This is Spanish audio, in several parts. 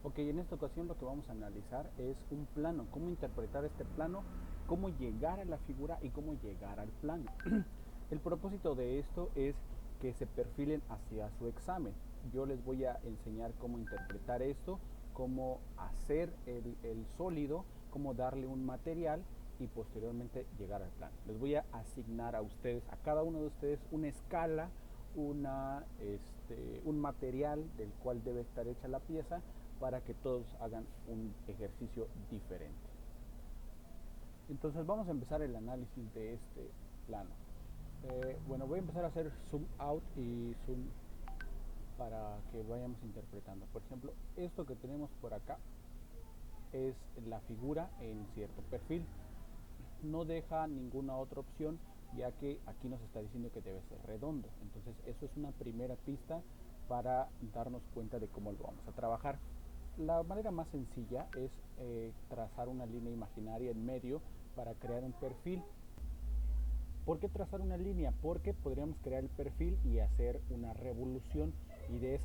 Ok, en esta ocasión lo que vamos a analizar es un plano, cómo interpretar este plano, cómo llegar a la figura y cómo llegar al plano. El propósito de esto es que se perfilen hacia su examen. Yo les voy a enseñar cómo interpretar esto, cómo hacer el sólido, cómo darle un material y posteriormente llegar al plano. Les voy a asignar a ustedes, a cada uno de ustedes, una escala, un material del cual debe estar hecha la pieza para que todos hagan un ejercicio diferente. Entonces vamos a empezar el análisis de este plano. Bueno, voy a empezar a hacer zoom out y zoom para que vayamos interpretando. Por ejemplo, esto que tenemos por acá es la figura en cierto perfil. No deja ninguna otra opción, ya que aquí nos está diciendo que debe ser redondo. Entonces eso es una primera pista para darnos cuenta de cómo lo vamos a trabajar. La manera más sencilla es trazar una línea imaginaria en medio para crear un perfil. ¿Por qué trazar una línea? Porque podríamos crear el perfil y hacer una revolución, y de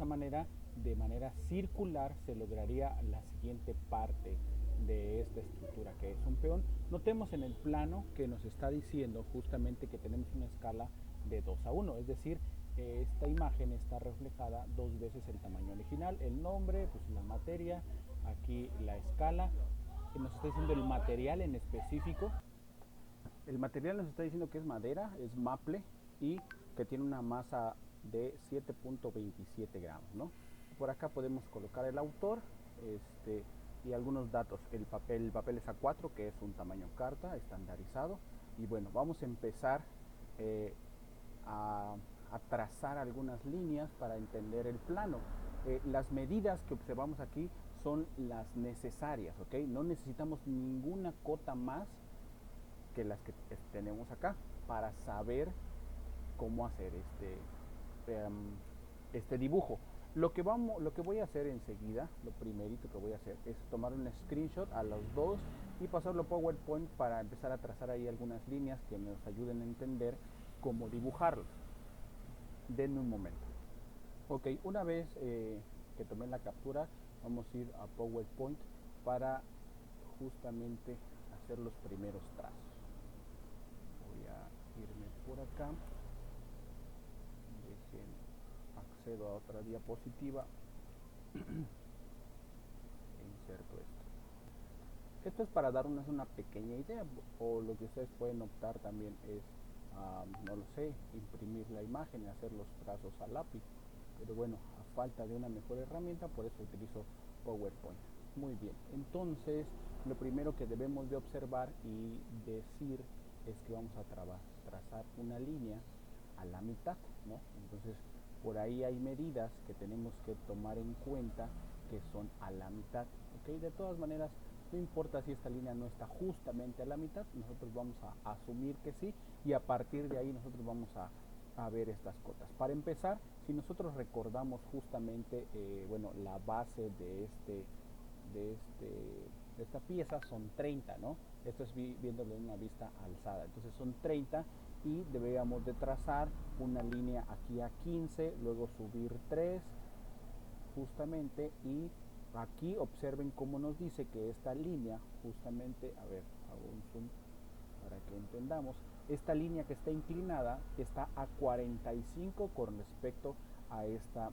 manera circular, se lograría la siguiente parte de esta estructura, que es un peón. Notemos en el plano que nos está diciendo justamente que tenemos una escala de 2:1, es decir, esta imagen está reflejada dos veces el tamaño original, el nombre, pues la materia, aquí la escala, nos está diciendo el material en específico. El material nos está diciendo que es madera, es maple, y que tiene una masa de 7.27 gramos, ¿no? Por acá podemos colocar el autor y algunos datos. El papel es A4, que es un tamaño carta estandarizado. Y bueno, vamos a empezar eh, a, a trazar algunas líneas para entender el plano. Las medidas que observamos aquí son las necesarias, ¿ok? No necesitamos ninguna cota más que las que tenemos acá para saber cómo hacer este dibujo. Lo que voy a hacer enseguida, lo primerito que voy a hacer es tomar un screenshot a los dos y pasarlo a PowerPoint para empezar a trazar ahí algunas líneas que nos ayuden a entender cómo dibujarlos. Denme un momento. Ok, una vez que tomé la captura, vamos a ir a PowerPoint para justamente hacer los primeros trazos. Voy a irme por acá. Dejen, accedo a otra diapositiva e inserto esto. Esto es para darnos una pequeña idea, o lo que ustedes pueden optar también es, no lo sé, imprimir la imagen y hacer los trazos a lápiz. Pero bueno, a falta de una mejor herramienta, por eso utilizo PowerPoint. Muy bien, entonces lo primero que debemos de observar y decir es que vamos a trazar una línea a la mitad, ¿no? Entonces por ahí hay medidas que tenemos que tomar en cuenta que son a la mitad, ¿ok? De todas maneras, no importa si esta línea no está justamente a la mitad, nosotros vamos a asumir que sí, y a partir de ahí nosotros vamos a ver estas cotas. Para empezar, si nosotros recordamos justamente, bueno, la base de, de esta pieza son 30, ¿no? Esto es viéndolo en una vista alzada. Entonces son 30 y deberíamos de trazar una línea aquí a 15, luego subir 3 justamente, y aquí observen cómo nos dice que esta línea justamente, a ver, hago un zoom para que entendamos, esta línea que está inclinada está a 45 con respecto a esta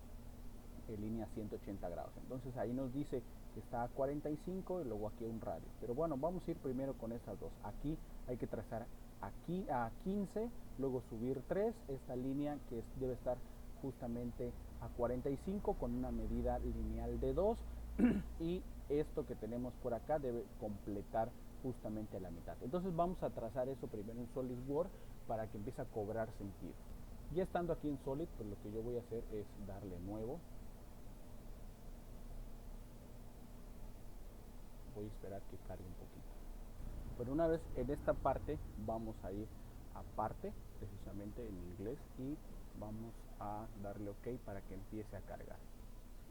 línea 180 grados. Entonces ahí nos dice que está a 45 y luego aquí un radio. Pero bueno, vamos a ir primero con estas dos. Aquí hay que trazar aquí a 15, luego subir 3, esta línea que debe estar justamente a 45 con una medida lineal de 2 y esto que tenemos por acá debe completar justamente la mitad. Entonces vamos a trazar eso primero en SolidWorks para que empiece a cobrar sentido. Ya estando aquí en Solid, pues lo que yo voy a hacer es darle nuevo. Voy a esperar que cargue un poquito. Pero una vez en esta parte, vamos a ir a parte, precisamente en inglés, y vamos a darle OK para que empiece a cargar.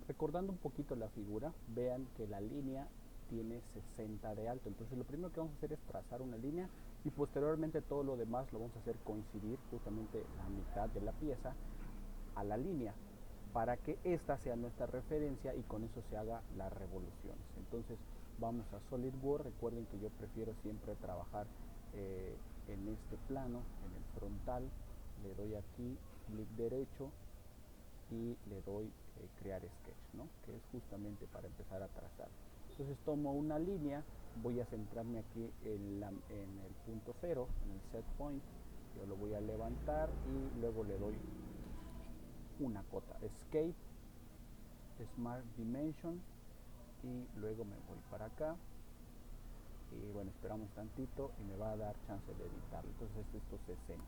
Recordando un poquito la figura, vean que la línea tiene 60 de alto. Entonces lo primero que vamos a hacer es trazar una línea y posteriormente todo lo demás lo vamos a hacer coincidir justamente la mitad de la pieza a la línea. para que esta sea nuestra referencia y con eso se haga las revoluciones. Entonces vamos a SolidWorks. Recuerden que yo prefiero siempre trabajar en este plano, en el frontal. Le doy aquí clic derecho y le doy crear sketch, ¿no? Que es justamente para empezar a trazar. Entonces tomo una línea, voy a centrarme aquí en el punto 0, en el set point. Yo lo voy a levantar y luego le doy una cota, escape, smart dimension, y luego me voy para acá y bueno, esperamos tantito y me va a dar chance de editarlo. Entonces esto 60.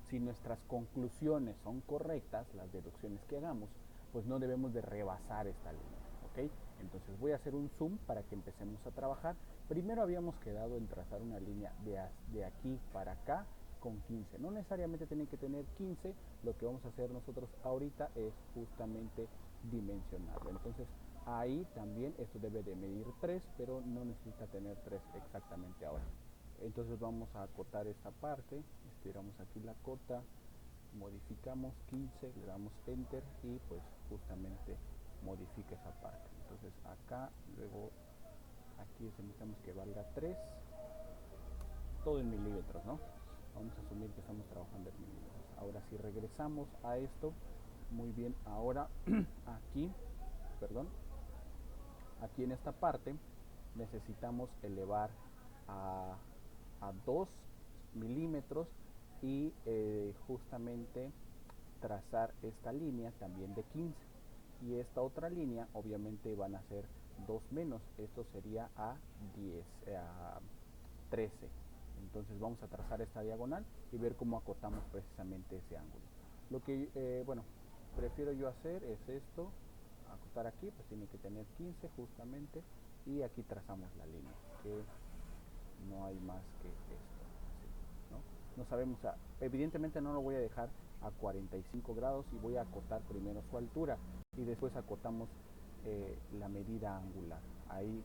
Si nuestras conclusiones son correctas, las deducciones que hagamos, pues no debemos de rebasar esta línea, ¿ok? Entonces voy a hacer un zoom para que empecemos a trabajar. Primero habíamos quedado en trazar una línea de aquí para acá con 15. No necesariamente tienen que tener 15, lo que vamos a hacer nosotros ahorita es justamente dimensionarlo. Entonces ahí también esto debe de medir 3, pero no necesita tener 3 exactamente ahora. Entonces vamos a acotar esta parte, estiramos aquí la cota, modificamos 15, le damos enter y pues justamente modifica esa parte. Entonces acá, luego aquí necesitamos que valga 3, todo en milímetros, ¿no? Vamos a asumir que estamos trabajando en milímetros. Ahora si regresamos a esto, muy bien, ahora aquí, perdón, aquí en esta parte necesitamos elevar a 2 milímetros y justamente trazar esta línea también de 15, y esta otra línea obviamente van a ser 2 menos, esto sería a 10, a 13. Entonces vamos a trazar esta diagonal y ver cómo acotamos precisamente ese ángulo. Lo que bueno, prefiero yo hacer es esto, acotar aquí, pues tiene que tener 15 justamente, y aquí trazamos la línea, que no hay más que esto, así, ¿no? No sabemos, evidentemente no lo voy a dejar a 45 grados y voy a acotar primero su altura y después acotamos la medida angular. Ahí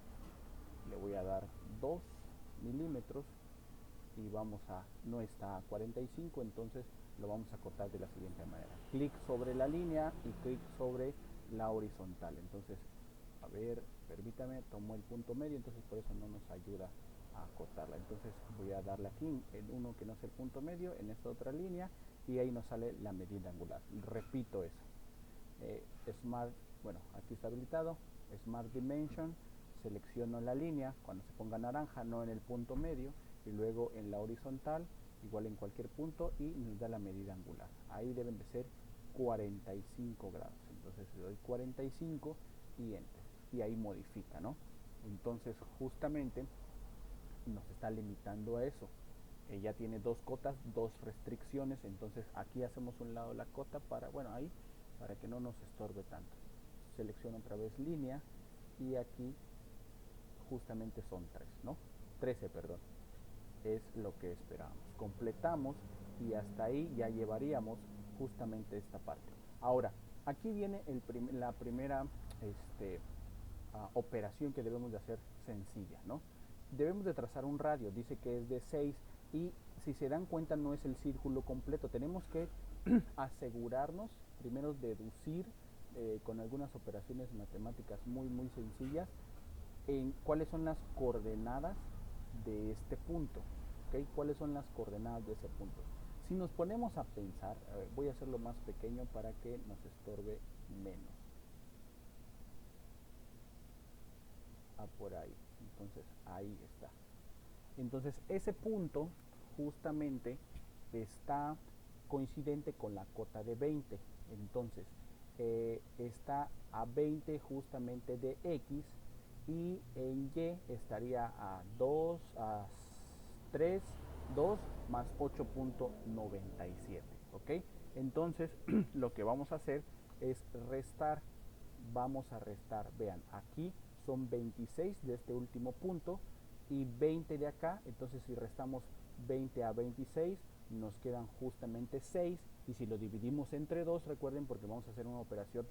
le voy a dar 2 milímetros y vamos a, no está a 45, entonces lo vamos a cortar de la siguiente manera: clic sobre la línea y clic sobre la horizontal. Entonces, a ver, permítame, tomo el punto medio, entonces por eso no nos ayuda a cortarla. Entonces voy a darle aquí en uno que no es el punto medio, en esta otra línea, y ahí nos sale la medida angular. Repito eso. Smart, bueno, aquí está habilitado, Smart Dimension, selecciono la línea cuando se ponga naranja, no en el punto medio, y luego en la horizontal, igual en cualquier punto, y nos da la medida angular. Ahí deben de ser 45 grados. Entonces le doy 45 y enter, y ahí modifica, ¿no? Entonces justamente nos está limitando a eso. Ya tiene 2 cotas, 2 restricciones, entonces aquí hacemos un lado la cota para, bueno, ahí, para que no nos estorbe tanto. Selecciono otra vez línea y aquí justamente son 3, ¿no? 13, perdón. Es lo que esperábamos. Completamos y hasta ahí ya llevaríamos justamente esta parte. Ahora, aquí viene la primera operación que debemos de hacer sencilla, ¿no? Debemos de trazar un radio, dice que es de 6, y si se dan cuenta no es el círculo completo. Tenemos que asegurarnos, primero deducir con algunas operaciones matemáticas muy sencillas, en cuáles son las coordenadas de este punto, ¿okay? ¿Cuáles son las coordenadas de ese punto? Si nos ponemos a pensar, voy a hacerlo más pequeño para que nos estorbe menos. Por ahí, entonces ahí está. Entonces ese punto justamente está coincidente con la cota de 20, entonces está a 20 justamente de X, y en Y estaría a 2, a 3, 2 más 8.97, ¿ok? Entonces lo que vamos a hacer es restar. Vamos a restar, vean, aquí son 26 de este último punto y 20 de acá, entonces si restamos 20 a 26 nos quedan justamente 6, y si lo dividimos entre 2, recuerden, porque vamos a hacer una operación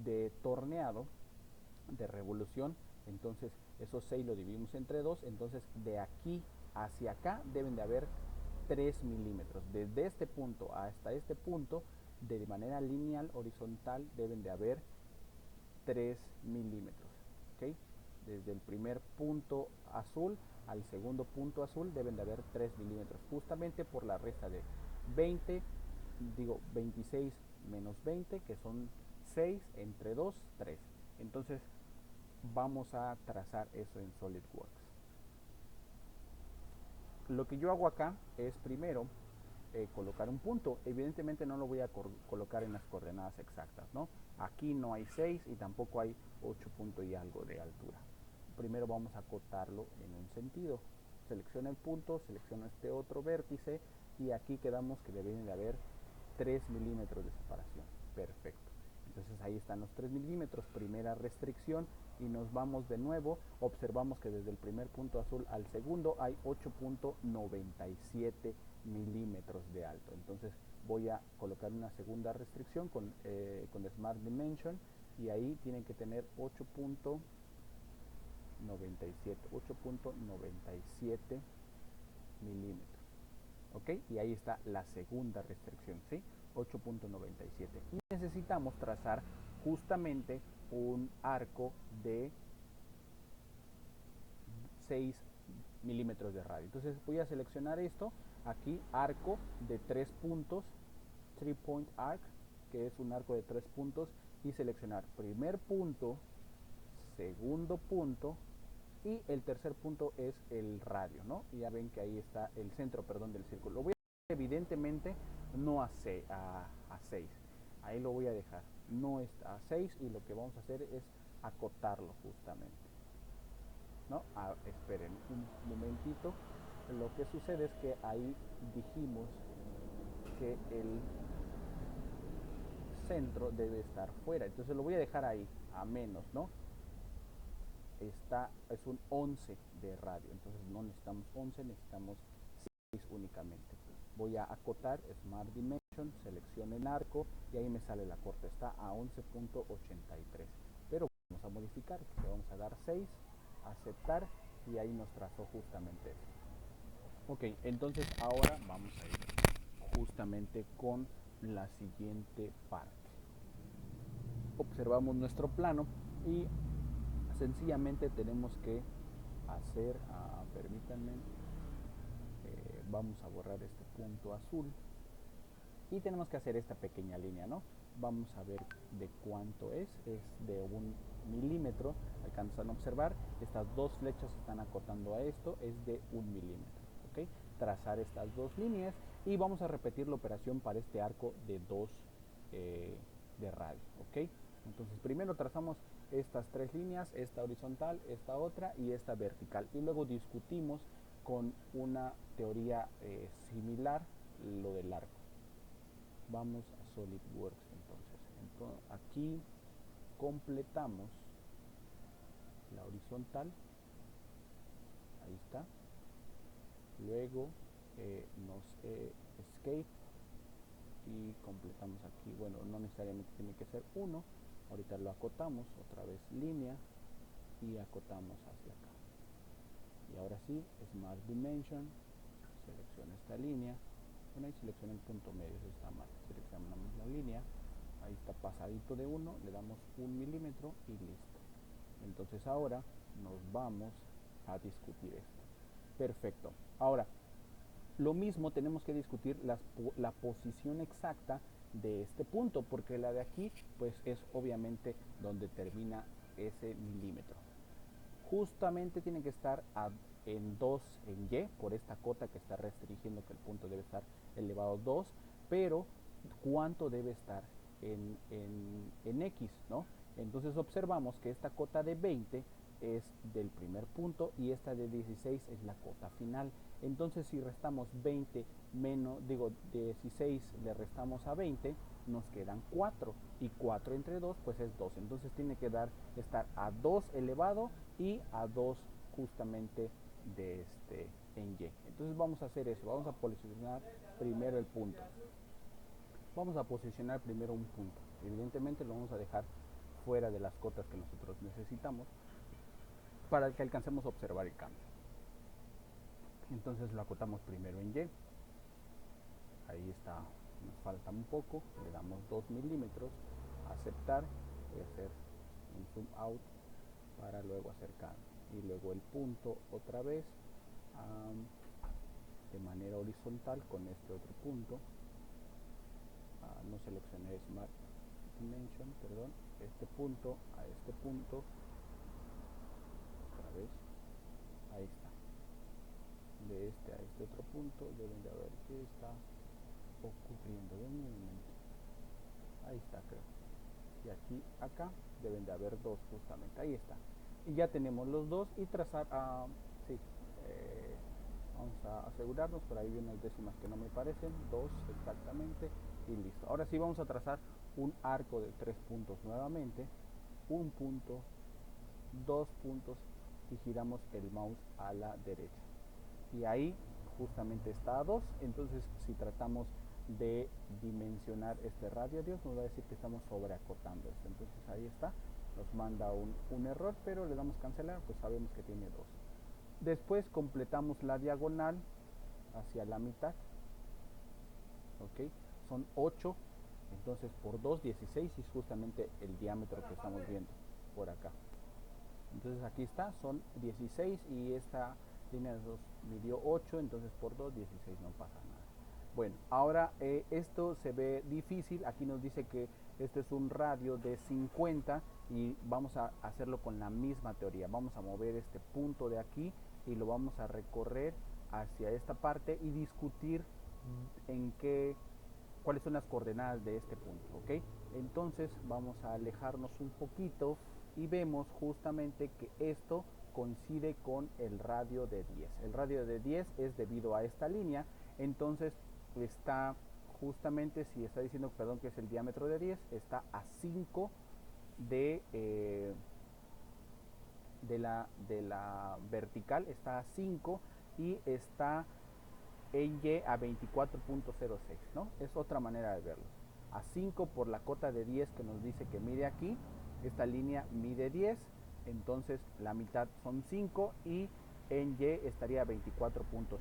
de torneado, de revolución, entonces esos 6 lo dividimos entre 2, entonces de aquí hacia acá deben de haber 3 milímetros, desde este punto hasta este punto de manera lineal, horizontal, deben de haber 3 milímetros. ¿Okay? Desde el primer punto azul al segundo punto azul deben de haber 3 milímetros, justamente por la resta de 26 menos 20, que son 6, entre 2, 3. Entonces vamos a trazar eso en SolidWorks. Lo que yo hago acá es primero colocar un punto. Evidentemente no lo voy a colocar en las coordenadas exactas, ¿no? Aquí no hay 6 y tampoco hay 8 puntos y algo de altura. Primero vamos a acotarlo en un sentido. Selecciono el punto, selecciono este otro vértice y aquí quedamos que deben de haber 3 milímetros de separación. Perfecto. Entonces ahí están los 3 milímetros, primera restricción, y nos vamos de nuevo. Observamos que desde el primer punto azul al segundo hay 8.97 milímetros de alto. Entonces voy a colocar una segunda restricción con Smart Dimension, y ahí tienen que tener 8.97 milímetros. ¿Ok? Y ahí está la segunda restricción, ¿sí? 8.97. Y necesitamos trazar justamente un arco de 6 milímetros de radio. Entonces voy a seleccionar esto, aquí arco de 3 puntos, 3-point arc, que es un arco de 3 puntos, y seleccionar primer punto, segundo punto, y el tercer punto es el radio, ¿no? Y ya ven que ahí está el centro, perdón, del círculo. Lo voy a dejar evidentemente no a 6, ahí lo voy a dejar, no está a 6, y lo que vamos a hacer es acotarlo justamente, ¿no? Esperen un momentito. Lo que sucede es que ahí dijimos que el centro debe estar fuera, entonces lo voy a dejar ahí a menos, ¿no? Es un 11 de radio, entonces no necesitamos 11, necesitamos 6 únicamente. Voy a acotar Smart Dimension, selecciono el arco y ahí me sale la corta, está a 11.83, pero vamos a modificar, le vamos a dar 6, aceptar, y ahí nos trazó justamente eso. Ok, entonces ahora vamos a ir justamente con la siguiente parte. Observamos nuestro plano y sencillamente tenemos que hacer, permítanme, vamos a borrar este punto azul y tenemos que hacer esta pequeña línea, ¿no? Vamos a ver de cuánto es de 1 milímetro. Alcanzan a observar, estas dos flechas están acotando a esto, es de 1 milímetro. ¿Okay? Trazar estas dos líneas y vamos a repetir la operación para este arco de 2 de radio. ¿Okay? Entonces primero trazamos estas 3 líneas, esta horizontal, esta otra y esta vertical, y luego discutimos con una teoría similar lo del arco. Vamos a SolidWorks entonces aquí completamos la horizontal, ahí está, luego escape y completamos aquí, bueno, no necesariamente tiene que ser 1, ahorita lo acotamos, otra vez línea y acotamos hacia acá, y ahora sí, Smart Dimension, selecciona esta línea, bueno, ahí selecciona el punto medio, eso está mal, seleccionamos la línea, ahí está pasadito de 1, le damos 1 milímetro y listo. Entonces ahora nos vamos a discutir esto. Perfecto. Ahora, lo mismo tenemos que discutir la posición exacta de este punto, porque la de aquí pues es obviamente donde termina ese milímetro. Justamente tiene que estar en 2 en Y, por esta cota que está restringiendo que el punto debe estar elevado 2, pero ¿cuánto debe estar en X, ¿no? Entonces observamos que esta cota de 20 es del primer punto y esta de 16 es la cota final. Entonces si restamos 20 menos, 16 le restamos a 20, nos quedan 4, y 4 entre 2 pues es 2, entonces tiene que estar a 2 elevado y a 2 justamente de en Y. Entonces vamos a hacer eso, vamos a posicionar primero el punto. Vamos a posicionar primero un punto, evidentemente lo vamos a dejar fuera de las cotas que nosotros necesitamos para que alcancemos a observar el cambio. Entonces lo acotamos primero en Y, ahí está nos falta un poco, le damos 2 milímetros, aceptar, voy a hacer un zoom out para luego acercar, y luego el punto otra vez de manera horizontal con este otro punto. No seleccioné Smart Dimension, perdón, este punto a este punto, otra vez, ahí está, de este a este otro punto, deben de haber qué está ocurriendo de un momento, ahí está creo, y aquí acá deben de haber dos justamente, ahí está, y ya tenemos los dos, y trazar, sí, vamos a asegurarnos, por ahí hay unas décimas que no me parecen, 2 exactamente, y listo. Ahora sí vamos a trazar un arco de 3 puntos nuevamente, un punto, 2 puntos, y giramos el mouse a la derecha. Y ahí justamente está a 2, entonces si tratamos de dimensionar este radio, Dios nos va a decir que estamos sobreacotando esto. Entonces ahí está, nos manda un error, pero le damos cancelar, pues sabemos que tiene 2. Después completamos la diagonal hacia la mitad, ok, son 8, entonces por 2, 16, y es justamente el diámetro que estamos viendo por acá. Entonces aquí está, son 16, y esta línea de 2 midió 8, entonces por 2, 16, no pasa nada. Bueno, ahora esto se ve difícil, aquí nos dice que este es un radio de 50, y vamos a hacerlo con la misma teoría. Vamos a mover este punto de aquí y lo vamos a recorrer hacia esta parte y discutir cuáles son las coordenadas de este punto, ¿ok? Entonces vamos a alejarnos un poquito y vemos justamente que esto coincide con el radio de 10. El radio de 10 es debido a esta línea, entonces está justamente, si está diciendo, perdón, que es el diámetro de 10, está a 5 de la vertical, está a 5, y está en Y a 24.06, ¿no? Es otra manera de verlo. A 5 por la cota de 10 que nos dice que mide aquí, esta línea mide 10, entonces la mitad son 5, y en Y estaría a 24.06.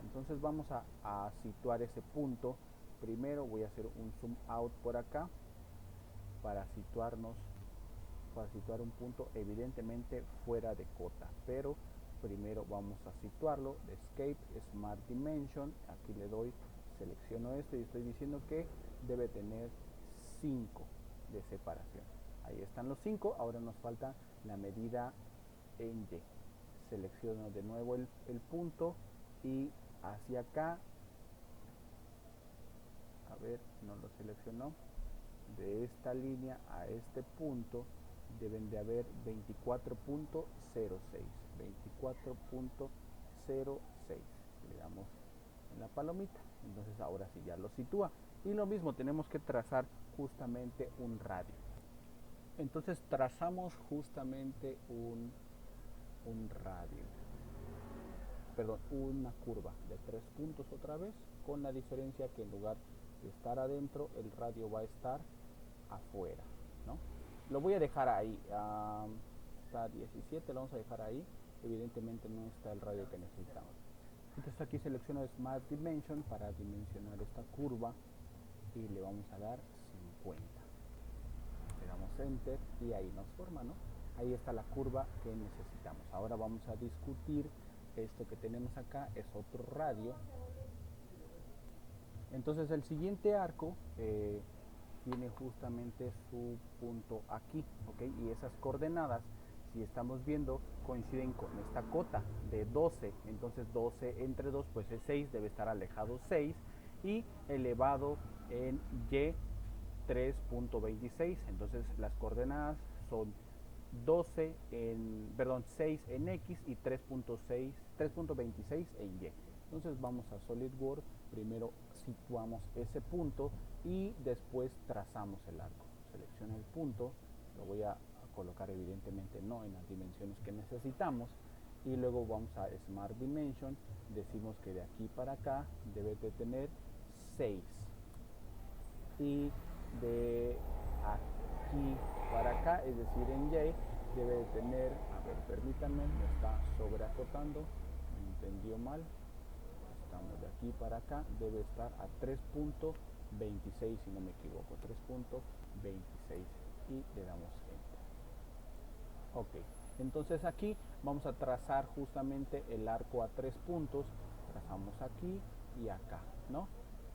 Entonces vamos a situar ese punto. Primero voy a hacer un zoom out por acá para situar un punto evidentemente fuera de cota, pero primero vamos a situarlo, de Escape, Smart Dimension, aquí le doy, selecciono esto y estoy diciendo que debe tener 5 de separación. Ahí están los 5, ahora nos falta la medida en Y. Selecciono de nuevo el punto, y hacia acá, a ver, no lo seleccionó, de esta línea a este punto deben de haber 24.06, 24.06, le damos en la palomita, entonces ahora sí ya lo sitúa, y lo mismo tenemos que trazar justamente un radio. Entonces trazamos justamente un radio, perdón, una curva de 3 puntos otra vez, con la diferencia que en lugar de estar adentro, el radio va a estar afuera, ¿no? Lo voy a dejar ahí, está 17, lo vamos a dejar ahí, evidentemente no está el radio que necesitamos. Entonces aquí selecciono Smart Dimension para dimensionar esta curva, y le vamos a dar 50. Le damos Enter, y ahí nos forma, ¿no? Ahí está la curva que necesitamos. Ahora vamos a discutir esto que tenemos acá, es otro radio. Entonces el siguiente arco tiene justamente su punto aquí, ¿ok? Y esas coordenadas, si estamos viendo, coinciden con esta cota de 12, entonces 12 entre 2 pues es 6, debe estar alejado 6, y elevado en Y 3.26, entonces las coordenadas son 6 en X y 3.26 en Y. Entonces vamos a SolidWorks, primero situamos ese punto y después trazamos el arco. Selecciono el punto, lo voy a colocar evidentemente no en las dimensiones que necesitamos, y luego vamos a Smart Dimension, decimos que de aquí para acá debe de tener 6, y de aquí para acá, es decir en Y, debe de tener, a ver, permítanme, me está sobreacotando, me entendió mal, estamos de aquí para acá, debe estar a 3.26, 26 si no me equivoco, 3.26 y le damos enter. Ok, entonces aquí vamos a trazar justamente el arco a 3 puntos, trazamos aquí y acá, ¿no?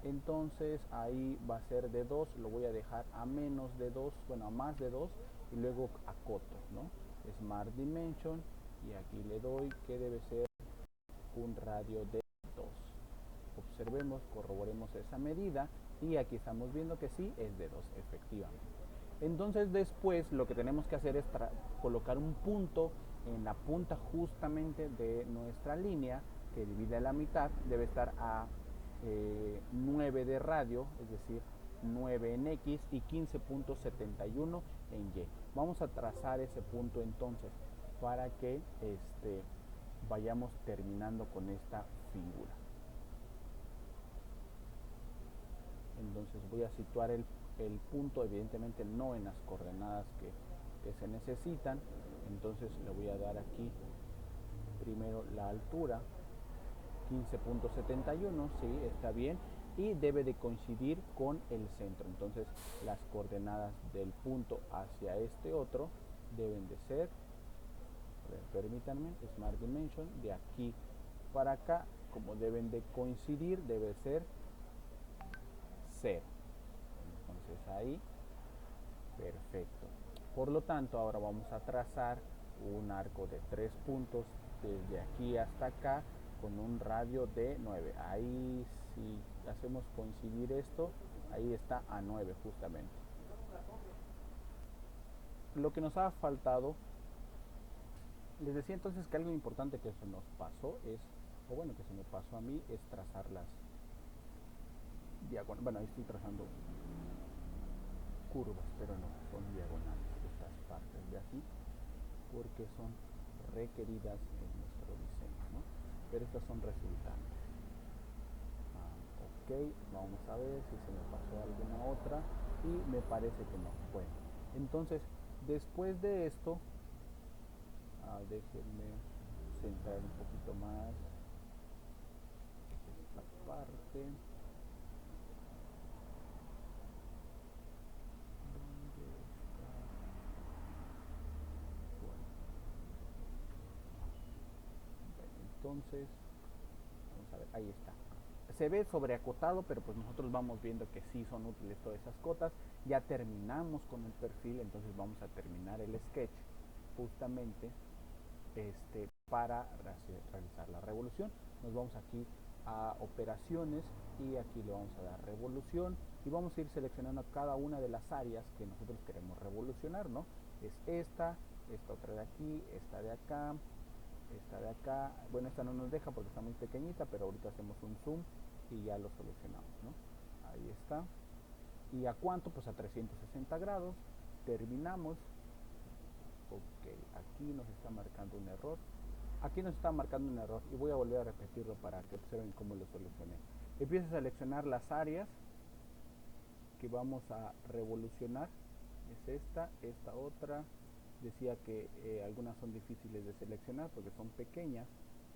Entonces ahí va a ser de 2, lo voy a dejar a menos de 2, bueno, a más de 2 y luego acoto, ¿no? Smart Dimension y aquí le doy que debe ser un radio de 2. Observemos, corroboremos esa medida y aquí estamos viendo que sí es de 2, efectivamente. Entonces después lo que tenemos que hacer es colocar un punto en la punta justamente de nuestra línea que divide la mitad, debe estar a 9 de radio, es decir, 9 en X y 15.71 en Y. Vamos a trazar ese punto entonces para que vayamos terminando con esta figura. Entonces voy a situar el punto, evidentemente no en las coordenadas que se necesitan. Entonces le voy a dar aquí primero la altura, 15.71, sí, está bien, y debe de coincidir con el centro. Entonces las coordenadas del punto hacia este otro deben de ser, a ver, permítanme, Smart Dimension, de aquí para acá, como deben de coincidir, debe ser 0. Entonces ahí, perfecto. Por lo tanto, ahora vamos a trazar un arco de 3 puntos desde aquí hasta acá con un radio de 9. Ahí, si hacemos coincidir esto, ahí está a 9 justamente. Lo que nos ha faltado, les decía entonces que algo importante que se nos pasó es, o bueno, que se me pasó a mí, es trazar las diagonales. Bueno, ahí estoy trazando curvas, pero no, son diagonales estas partes de aquí, porque son requeridas en nuestro diseño, ¿no? Pero estas son resultantes. Ok, vamos a ver si se me pasó alguna otra y me parece que no. Bueno, entonces después de esto, déjenme centrar un poquito más esta parte. Entonces, vamos a ver, ahí está. Se ve sobreacotado, pero pues nosotros vamos viendo que sí son útiles todas esas cotas. Ya terminamos con el perfil, entonces vamos a terminar el sketch justamente para realizar la revolución. Nos vamos aquí a operaciones y aquí le vamos a dar revolución y vamos a ir seleccionando cada una de las áreas que nosotros queremos revolucionar, ¿no? Es esta otra de aquí, esta de acá, esta de acá. Bueno, esta no nos deja porque está muy pequeñita, pero ahorita hacemos un zoom y ya lo solucionamos, ¿no? Ahí está. ¿Y a cuánto? Pues a 360 grados. Terminamos. Ok, aquí nos está marcando un error. Aquí nos está marcando un error y voy a volver a repetirlo para que observen cómo lo solucioné. Empiezo a seleccionar las áreas que vamos a revolucionar. Es esta otra. Decía que algunas son difíciles de seleccionar porque son pequeñas.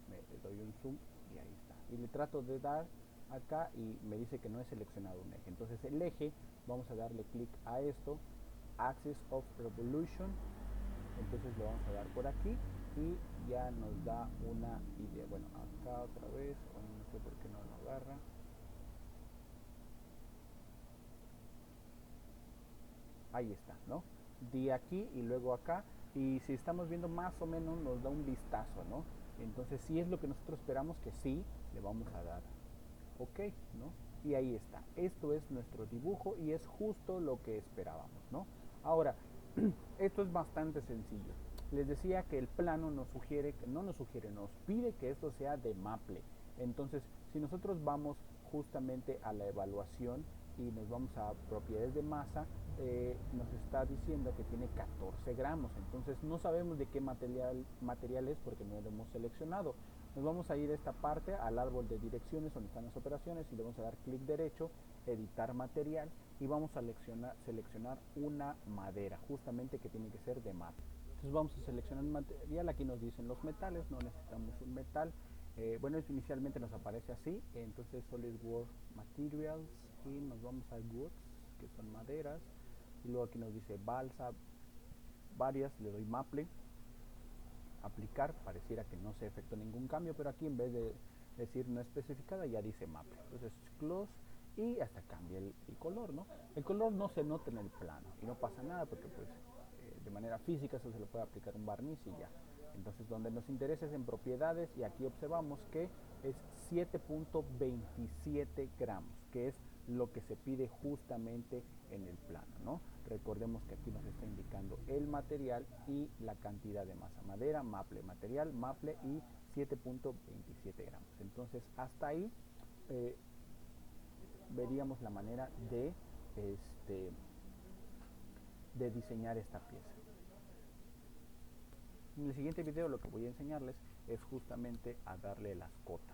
Le doy un zoom y ahí está. Y le trato de dar acá y me dice que no he seleccionado un eje. Entonces el eje, vamos a darle clic a esto, Axis of Revolution. Entonces le vamos a dar por aquí y ya nos da una idea. Bueno, acá otra vez, no sé por qué no lo agarra. Ahí está, ¿no? De aquí y luego acá, y si estamos viendo más o menos nos da un vistazo, ¿no? Entonces si es lo que nosotros esperamos que sí, le vamos a dar ok, ¿no? Y ahí está, esto es nuestro dibujo y es justo lo que esperábamos, ¿no? Ahora, esto es bastante sencillo. Les decía que el plano nos sugiere, no nos sugiere, nos pide que esto sea de Maple. Entonces, si nosotros vamos justamente a la evaluación y nos vamos a propiedades de masa, nos está diciendo que tiene 14 gramos. Entonces, no sabemos de qué material es porque no lo hemos seleccionado. Nos vamos a ir a esta parte, al árbol de direcciones donde están las operaciones y le vamos a dar clic derecho, editar material y vamos a seleccionar una madera, justamente que tiene que ser de Maple. Entonces vamos a seleccionar un material, aquí nos dicen los metales, no necesitamos un metal. Bueno, inicialmente nos aparece así, entonces SolidWorks Materials, aquí nos vamos a goods, que son maderas, y luego aquí nos dice balsa, varias, le doy maple, aplicar, pareciera que no se efectuó ningún cambio, pero aquí en vez de decir no especificada ya dice maple. Entonces close y hasta cambia el color, ¿no? El color no se nota en el plano y no pasa nada porque pues de manera física eso se le puede aplicar un barniz y ya. Entonces donde nos interesa es en propiedades y aquí observamos que es 7.27 gramos, que es lo que se pide justamente en el plano, ¿no? Recordemos que aquí nos está indicando el material y la cantidad de masa. Madera, maple, material, maple y 7.27 gramos. Entonces hasta ahí veríamos la manera de diseñar esta pieza. En el siguiente video lo que voy a enseñarles es justamente a darle las cotas.